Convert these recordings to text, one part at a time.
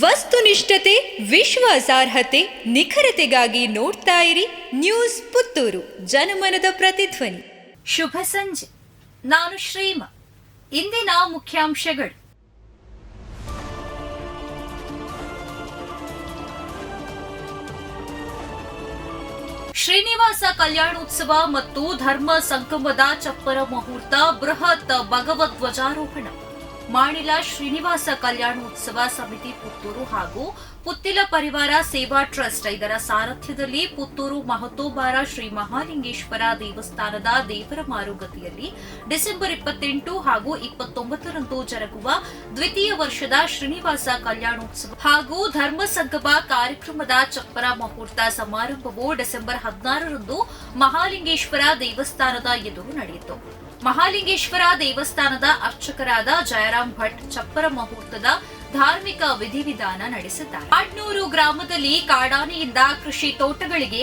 ವಸ್ತುನಿಷ್ಠತೆ, ವಿಶ್ವಾಸಾರ್ಹತೆ, ನಿಖರತೆಗಾಗಿ ನೋಡ್ತಾ ಇರಿ ನ್ಯೂಸ್ ಪುತ್ತೂರು, ಜನಮನದ ಪ್ರತಿಧ್ವನಿ. ಶುಭ ಸಂಜೆ. ನಾನು ಶ್ರೀಮ. ಇಂದಿನ ಮುಖ್ಯಾಂಶಗಳು: ಶ್ರೀನಿವಾಸ ಕಲ್ಯಾಣೋತ್ಸವ ಮತ್ತು ಧರ್ಮ ಸಂಗಮದ ಚಪ್ಪರ ಮುಹೂರ್ತ, ಬೃಹತ್ ಭಗವಧ್ವಜಾರೋಹಣ. ಮಾಣಿಲ ಶ್ರೀನಿವಾಸ ಕಲ್ಯಾಣೋತ್ಸವ ಸಮಿತಿ ಪುತ್ತೂರು ಹಾಗೂ ಪುತ್ತಿಲ ಪರಿವಾರ ಸೇವಾ ಟ್ರಸ್ಟ್ ಇದರ ಸಾರಥ್ಯದಲ್ಲಿ ಪುತ್ತೂರು ಮಹತೋಬಾರ ಶ್ರೀ ಮಹಾಲಿಂಗೇಶ್ವರ ದೇವಸ್ಥಾನದ ದೇವರ ಮಾರುಗತಿಯಲ್ಲಿ ಡಿಸೆಂಬರ್ 28 ಹಾಗೂ 29ರಂದು ಜರುಗುವ ದ್ವಿತೀಯ ವರ್ಷದ ಶ್ರೀನಿವಾಸ ಕಲ್ಯಾಣೋತ್ಸವ ಹಾಗೂ ಧರ್ಮ ಸಂಗಮ ಕಾರ್ಯಕ್ರಮದ ಚಪ್ಪರ ಮುಹೂರ್ತ ಸಮಾರಂಭವು ಡಿಸೆಂಬರ್ 16ರಂದು ಮಹಾಲಿಂಗೇಶ್ವರ ದೇವಸ್ಥಾನದ ಎದುರು ನಡೆಯಿತು. ಮಹಾಲಿಂಗೇಶ್ವರ ದೇವಸ್ಥಾನದ ಅರ್ಚಕರಾದ ಜಯರಾಮ್ ಭಟ್ ಚಪ್ಪರ ಮುಹೂರ್ತದ ಧಾರ್ಮಿಕ ವಿಧಿವಿಧಾನ ನಡೆಸಿದ್ದಾರೆ. ಆಡ್ನೂರು ಗ್ರಾಮದಲ್ಲಿ ಕಾಡಾನೆಯಿಂದ ಕೃಷಿ ತೋಟಗಳಿಗೆ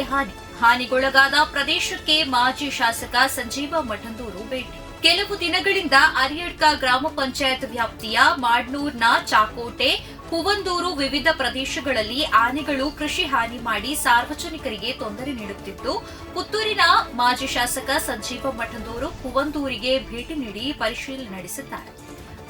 ಹಾನಿಗೊಳಗಾದ ಪ್ರದೇಶಕ್ಕೆ ಮಾಜಿ ಶಾಸಕ ಸಂಜೀವ ಮಠಂದೂರು ಭೇಟಿ. ಕೆಲವು ದಿನಗಳಿಂದ ಅರಿಯಡ್ಕ ಗ್ರಾಮ ಪಂಚಾಯತ್ ವ್ಯಾಪ್ತಿಯ ಮಾಡ್ನೂರ್ನ ಚಾಕೋಟೆ, ಕುವಂದೂರು ವಿವಿಧ ಪ್ರದೇಶಗಳಲ್ಲಿ ಆನೆಗಳು ಕೃಷಿ ಹಾನಿ ಮಾಡಿ ಸಾರ್ವಜನಿಕರಿಗೆ ತೊಂದರೆ ನೀಡುತ್ತಿದ್ದು, ಪುತ್ತೂರಿನ ಮಾಜಿ ಶಾಸಕ ಸಂಜೀವ ಮಠಂದೂರು ಕುವಂದೂರಿಗೆ ಭೇಟಿ ನೀಡಿ ಪರಿಶೀಲನೆ ನಡೆಸಿದ್ದಾರೆ.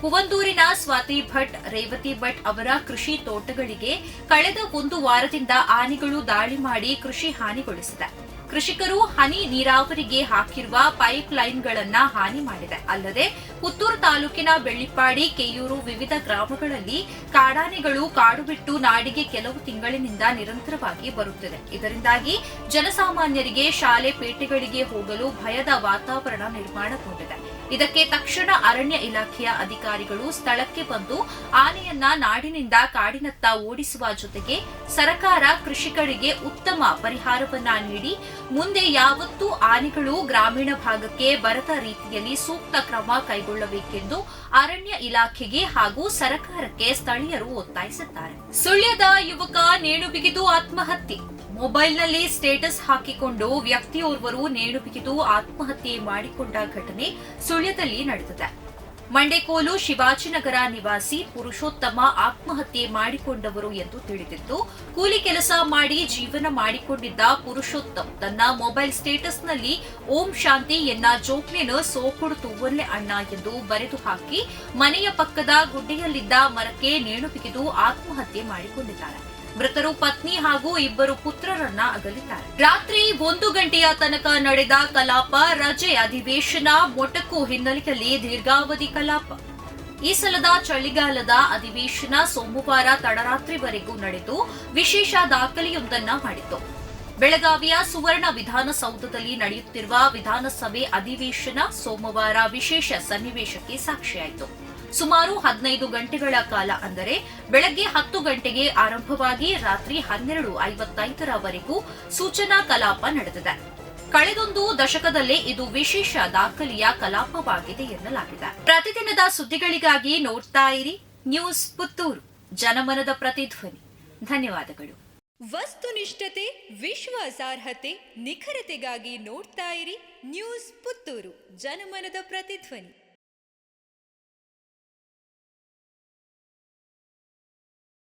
ಕುವಂದೂರಿನ ಸ್ವಾತಿ ಭಟ್, ರೇವತಿ ಭಟ್ ಅವರ ಕೃಷಿ ತೋಟಗಳಿಗೆ ಕಳೆದ ಒಂದು ವಾರದಿಂದ ಆನೆಗಳು ದಾಳಿ ಮಾಡಿ ಕೃಷಿ ಹಾನಿಗೊಳಿಸಿದೆ. ಕೃಷಿಕರು ಹನಿ ನೀರಾವರಿಗೆ ಹಾಕಿರುವ ಪೈಪ್ ಲೈನ್ಗಳನ್ನು ಹಾನಿ ಮಾಡಿದೆ. ಅಲ್ಲದೆ ಪುತ್ತೂರು ತಾಲೂಕಿನ ಬೆಳ್ಳಿಪ್ಪಾಡಿ, ಕೆಯೂರು ವಿವಿಧ ಗ್ರಾಮಗಳಲ್ಲಿ ಕಾಡಾನೆಗಳು ಕಾಡು ಬಿಟ್ಟು ನಾಡಿಗೆ ಕೆಲವು ತಿಂಗಳಿನಿಂದ ನಿರಂತರವಾಗಿ ಬರುತ್ತಿದೆ. ಇದರಿಂದಾಗಿ ಜನಸಾಮಾನ್ಯರಿಗೆ ಶಾಲೆ ಪೇಟೆಗಳಿಗೆ ಹೋಗಲು ಭಯದ ವಾತಾವರಣ ನಿರ್ಮಾಣಗೊಂಡಿದೆ. ಇದಕ್ಕೆ ತಕ್ಷಣ ಅರಣ್ಯ ಇಲಾಖೆಯ ಅಧಿಕಾರಿಗಳು ಸ್ಥಳಕ್ಕೆ ಬಂದು ಆನೆಯನ್ನ ನಾಡಿನಿಂದ ಕಾಡಿನತ್ತ ಓಡಿಸುವ ಜೊತೆಗೆ ಸರ್ಕಾರ ಕೃಷಿಕರಿಗೆ ಉತ್ತಮ ಪರಿಹಾರವನ್ನ ನೀಡಿ ಮುಂದೆ ಯಾವತ್ತೂ ಆನೆಗಳು ಗ್ರಾಮೀಣ ಭಾಗಕ್ಕೆ ಬರದ ರೀತಿಯಲ್ಲಿ ಸೂಕ್ತ ಕ್ರಮ ಕೈಗೊಳ್ಳಬೇಕೆಂದು ಅರಣ್ಯ ಇಲಾಖೆಗೆ ಹಾಗೂ ಸರ್ಕಾರಕ್ಕೆ ಸ್ಥಳೀಯರು ಒತ್ತಾಯಿಸಿದ್ದಾರೆ. ಸುಳ್ಯದ ಯುವಕ ನೇಣು ಬಿಗಿದು ಆತ್ಮಹತ್ಯೆ. ಮೊಬೈಲ್ನಲ್ಲಿ ಸ್ಟೇಟಸ್ ಹಾಕಿಕೊಂಡು ವ್ಯಕ್ತಿಯೋರ್ವರು ನೇಣು ಬಿಗಿದು ಆತ್ಮಹತ್ಯೆ ಮಾಡಿಕೊಂಡ ಘಟನೆ ಸುಳ್ಯದಲ್ಲಿ ನಡೆದಿದೆ. ಮಂಡೇಕೋಲು ಶಿವಾಜಿನಗರ ನಿವಾಸಿ ಪುರುಷೋತ್ತಮ ಆತ್ಮಹತ್ಯೆ ಮಾಡಿಕೊಂಡವರು ಎಂದು ತಿಳಿದಿದ್ದು, ಕೂಲಿ ಕೆಲಸ ಮಾಡಿ ಜೀವನ ಮಾಡಿಕೊಂಡಿದ್ದ ಪುರುಷೋತ್ತಮ್ ತನ್ನ ಮೊಬೈಲ್ ಸ್ಟೇಟಸ್ನಲ್ಲಿ ಓಂ ಶಾಂತಿ ಎನ್ನ ಜೋಕ್ನೇನು ಸೋಕುಡು ತೂವಲ್ಲೆ ಅಣ್ಣ ಎಂದು ಬರೆದು ಹಾಕಿ ಮನೆಯ ಪಕ್ಕದ ಗುಡ್ಡೆಯಲ್ಲಿದ್ದ ಮರಕ್ಕೆ ನೇಣು ಬಿಗಿದು ಆತ್ಮಹತ್ಯೆ ಮಾಡಿಕೊಂಡಿದ್ದಾರೆ. ಮೃತರು ಪತ್ನಿ ಹಾಗೂ ಇಬ್ಬರು ಪುತ್ರರನ್ನ ಅಗಲಿದ್ದಾರೆ. ರಾತ್ರಿ 1 ಗಂಟೆಯ ತನಕ ನಡೆದ ಕಲಾಪ, ರಜೆ ಅಧಿವೇಶನ ಮೊಟಕು ಹಿನ್ನೆಲೆಯಲ್ಲಿ ದೀರ್ಘಾವಧಿ ಕಲಾಪ. ಈ ಸಲದ ಚಳಿಗಾಲದ ಅಧಿವೇಶನ ಸೋಮವಾರ ತಡರಾತ್ರಿವರೆಗೂ ನಡೆದು ವಿಶೇಷ ದಾಖಲೆಯೊಂದನ್ನ ಮಾಡಿತು. ಬೆಳಗಾವಿಯ ಸುವರ್ಣ ವಿಧಾನಸೌಧದಲ್ಲಿ ನಡೆಯುತ್ತಿರುವ ವಿಧಾನಸಭೆ ಅಧಿವೇಶನ ಸೋಮವಾರ ವಿಶೇಷ ಸನ್ನಿವೇಶಕ್ಕೆ ಸಾಕ್ಷಿಯಾಯಿತು. ಸುಮಾರು 15 ಗಂಟೆಗಳ ಕಾಲ, ಅಂದರೆ ಬೆಳಗ್ಗೆ 10 ಗಂಟೆಗೆ ಆರಂಭವಾಗಿ ರಾತ್ರಿ 12:55ರವರೆಗೂ ಸೂಚನಾ ಕಲಾಪ ನಡೆದಿದೆ. ಕಳೆದೊಂದು ದಶಕದಲ್ಲೇ ಇದು ವಿಶೇಷ ದಾಖಲೆಯ ಕಲಾಪವಾಗಿದೆ ಎನ್ನಲಾಗಿದೆ. ಪ್ರತಿದಿನದ ಸುದ್ದಿಗಳಿಗಾಗಿ ನೋಡ್ತಾ ಇರಿ ನ್ಯೂಸ್ ಪುತ್ತೂರು, ಜನಮನದ ಪ್ರತಿಧ್ವನಿ. ಧನ್ಯವಾದಗಳು. ವಸ್ತುನಿಷ್ಠತೆ, ವಿಶ್ವಾಸಾರ್ಹತೆ, ನಿಖರತೆಗಾಗಿ ನೋಡ್ತಾ ಇರಿ ನ್ಯೂಸ್ ಪುತ್ತೂರು, ಜನಮನದ ಪ್ರತಿಧ್ವನಿ.